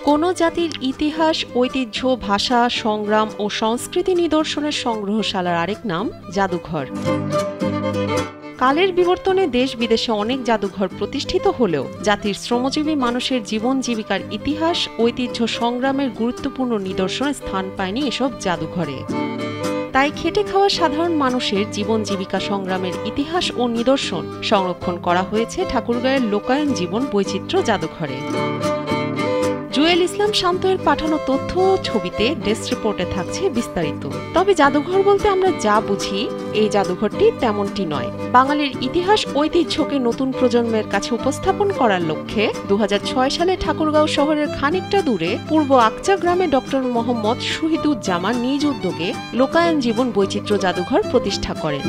কোনো জাতির ইতিহাস, ঐতিহ্য, ভাষা, সংগ্রাম ও সংস্কৃতি নিদর্শনের সংগ্রহশালার আরেক নাম জাদুঘর। কালের বিবর্তনে দেশ বিদেশে অনেক জাদুঘর প্রতিষ্ঠিত হলেও জাতির শ্রমজীবী মানুষের জীবন জীবিকার ইতিহাস, ঐতিহ্য, সংগ্রামের গুরুত্বপূর্ণ নিদর্শনে স্থান পায়নি এসব জাদুঘরে। তাই খেটে খাওয়া সাধারণ মানুষের জীবন জীবিকা সংগ্রামের ইতিহাস ও নিদর্শন সংরক্ষণ করা হয়েছে ঠাকুরগাঁয়ের লোকায়ন জীবন বৈচিত্র্য জাদুঘরে। জুয়েল ইসলাম শান্ত-এর পাঠানো তথ্য ও ছবিতে ডেস্ক রিপোর্টে থাকছে বিস্তারিত। তবে জাদুঘর বলতে আমরা যা বুঝি, এই জাদুঘরটি তেমনটি নয়। বাঙালির ইতিহাস, ঐতিহ্যকে নতুন প্রজন্মের কাছে উপস্থাপন করার লক্ষ্যে 2006 সালে ঠাকুরগাঁও শহরের খানিকটা দূরে পূর্ব আকচা গ্রামে ডক্টর মোহাম্মদ শহীদুজ্জামান নিজ উদ্যোগে লোকায়ন জীবন বৈচিত্র্য জাদুঘর প্রতিষ্ঠা করেন।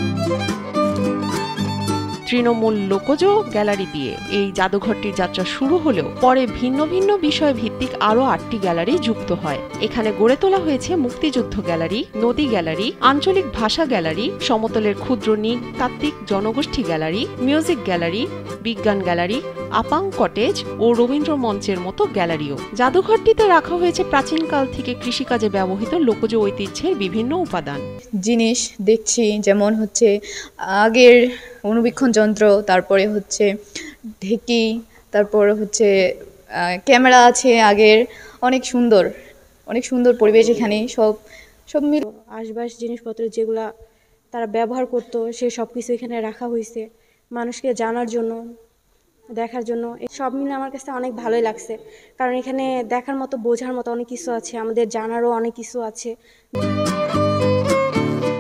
তৃণমূল লোকজ গ্যালারি দিয়ে এই জাদুঘরটির যাত্রা শুরু হলেও পরে ভিন্ন ভিন্ন বিষয় ভিত্তিক আরও 8টি গ্যালারি যুক্ত হয়। এখানে গড়ে তোলা হয়েছে মুক্তিযুদ্ধ গ্যালারি, নদী গ্যালারি, আঞ্চলিক ভাষা গ্যালারি, সমতলের ক্ষুদ্র নৃতাত্ত্বিক জনগোষ্ঠী গ্যালারি, মিউজিক গ্যালারি, বিজ্ঞান গ্যালারি, আপাং কটেজ ও রবীন্দ্র মঞ্চের মতো গ্যালারিও। জাদুঘরটিতে রাখা হয়েছে প্রাচীনকাল থেকে কৃষিকাজে ব্যবহৃত লোকজ ঐতিহ্যের বিভিন্ন উপাদান জিনিস দেখছি, যেমন হচ্ছে আগের অণুবীক্ষণ যন্ত্র, তারপরে হচ্ছে ঢেকি, তারপর হচ্ছে ক্যামেরা আছে আগের। অনেক সুন্দর পরিবেশ এখানে। সব মিল আশবাস জিনিসপত্র যেগুলা তারা ব্যবহার করতো সে সব কিছু এখানে রাখা হয়েছে মানুষকে জানার জন্য, দেখার জন্য। সব মিলে আমার কাছে অনেক ভালোই লাগছে, কারণ এখানে দেখার মতো, বোঝার মতো অনেক কিছু আছে, আমাদের জানারও অনেক কিছু আছে।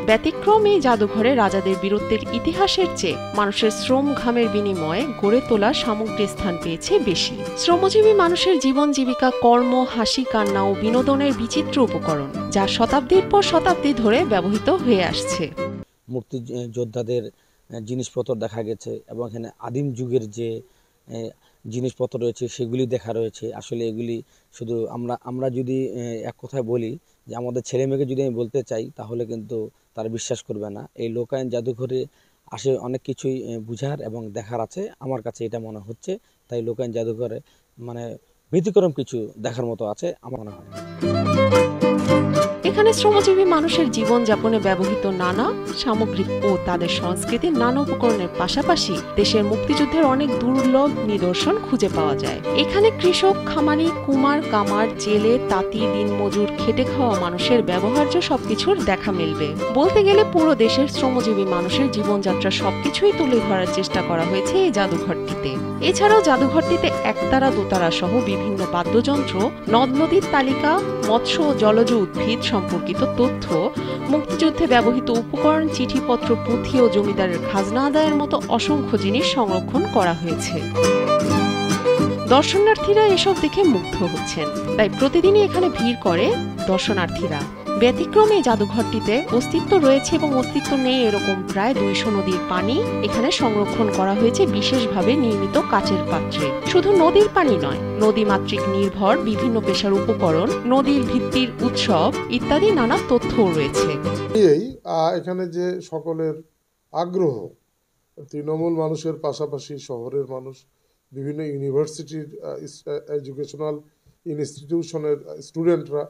ব্যতিক্রম এই জাদুঘরে রাজাদের বীরত্বের ইতিহাসের চেয়ে মানুষের শ্রম ঘামের বিনিময়ে গড়ে তোলা সামগ্রী স্থান পেয়েছে বেশি। শ্রমজীবী মানুষের জীবন জীবিকা, কর্ম, হাসি, কান্না ও বিনোদনের বিচিত্র উপকরণ, যা শতাব্দীর পর শতাব্দী ধরে ব্যবহৃত হয়ে আসছে। মুক্তিযোদ্ধাদের জিনিসপত্র দেখা গেছে এবং এখানে আদিম যুগের যে জিনিসপত্র রয়েছে সেগুলি দেখা রয়েছে। আসলে এগুলি শুধু আমরা যদি এক কথায় বলি যে আমাদের ছেলে মেয়েকে যদি আমি বলতে চাই তাহলে কিন্তু তারা বিশ্বাস করবে না। এই লোকায়ন জাদুঘরে আসে অনেক কিছুই বুঝার এবং দেখার আছে, আমার কাছে এটা মনে হচ্ছে। তাই লোকায়ন জাদুঘরে মানে ব্যতিক্রম কিছু দেখার মতো আছে আমার মনে হয়। এখানে শ্রমজীবী মানুষের জীবন যাপনে ব্যবহৃত নানা সামগ্রী ও তাদের সংস্কৃতির নানা উপকরণের পাশাপাশি দেশের মুক্তিযুদ্ধের অনেক দুর্লভ নিদর্শন খুঁজে পাওয়া যায়। এখানে কৃষক, খামারি, কুমার, কামার, জেলে, তাঁতি, দিনমজুর, খেটে খাওয়া মানুষের ব্যবহার্য সবকিছুর দেখা মিলবে। বলতে গেলে পুরো দেশের শ্রমজীবী মানুষের জীবনযাত্রা সবকিছুই তুলে ধরার চেষ্টা করা হয়েছে এই জাদুঘরটিতে। এছাড়াও জাদুঘরটিতে একতারা, দোতারা সহ বিভিন্ন বাদ্যযন্ত্র, নদ নদীর তালিকা, মৎস্য ও জলজ উদ্ভিদ সম্পর্কিত তথ্য, মুক্তিযুদ্ধে ব্যবহৃত উপকরণ, চিঠিপত্র, পুঁথি ও জমিদারের খাজনা আদায়ের মতো অসংখ্য জিনিস সংরক্ষণ করা হয়েছে। দর্শনার্থীরা এসব দেখে মুগ্ধ হচ্ছেন, তাই প্রতিদিনই এখানে ভিড় করে দর্শনার্থীরা। ব্যতিক্রমে জাদুঘরটিতে অস্তিত্ব রয়েছে এবং অস্তিত্ব নেই এরকম প্রায় 200 নদীর পানি এখানে সংরক্ষণ করা হয়েছে বিশেষভাবে নির্মিত কাচের পাত্রে। শুধু নদীর পানি নয়, নদীমাতৃক নির্ভর বিভিন্ন পেশার উপকরণ, নদীর ভিত্তির উৎসব ইত্যাদি নানা তথ্যও রয়েছে। এখানে যে সকলের আগ্রহ, তৃণমূল মানুষের পাশাপাশি শহরের মানুষ, বিভিন্ন ইউনিভার্সিটির এডুকেশনাল ইনস্টিটিউশনের স্টুডেন্টরা,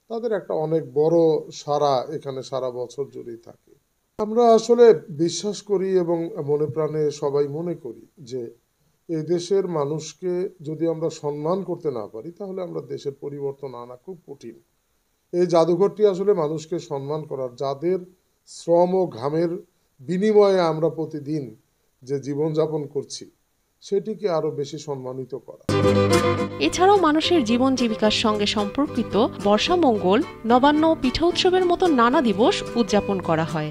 তাদের একটা অনেক বড় সারা এখানে সারা বছর জুড়েই থাকে। আমরা আসলে বিশ্বাস করি এবং মনে প্রাণে সবাই মনে করি যে এই দেশের মানুষকে যদি আমরা সম্মান করতে না পারি তাহলে আমরা দেশের পরিবর্তন আনা খুব কঠিন। এই জাদুঘরটি আসলে মানুষকে সম্মান করার, যাদের শ্রম ও ঘামের বিনিময়ে আমরা প্রতিদিন যে জীবনযাপন করছি সেটিকে আরো বেশি সম্মানিত করা। এছাড়াও মানুষের জীবন জীবিকার সঙ্গে সম্পর্কিত বর্ষা মঙ্গল, নবান্ন, পিঠা উৎসবের মতো নানা দিবস উদযাপন করা হয়।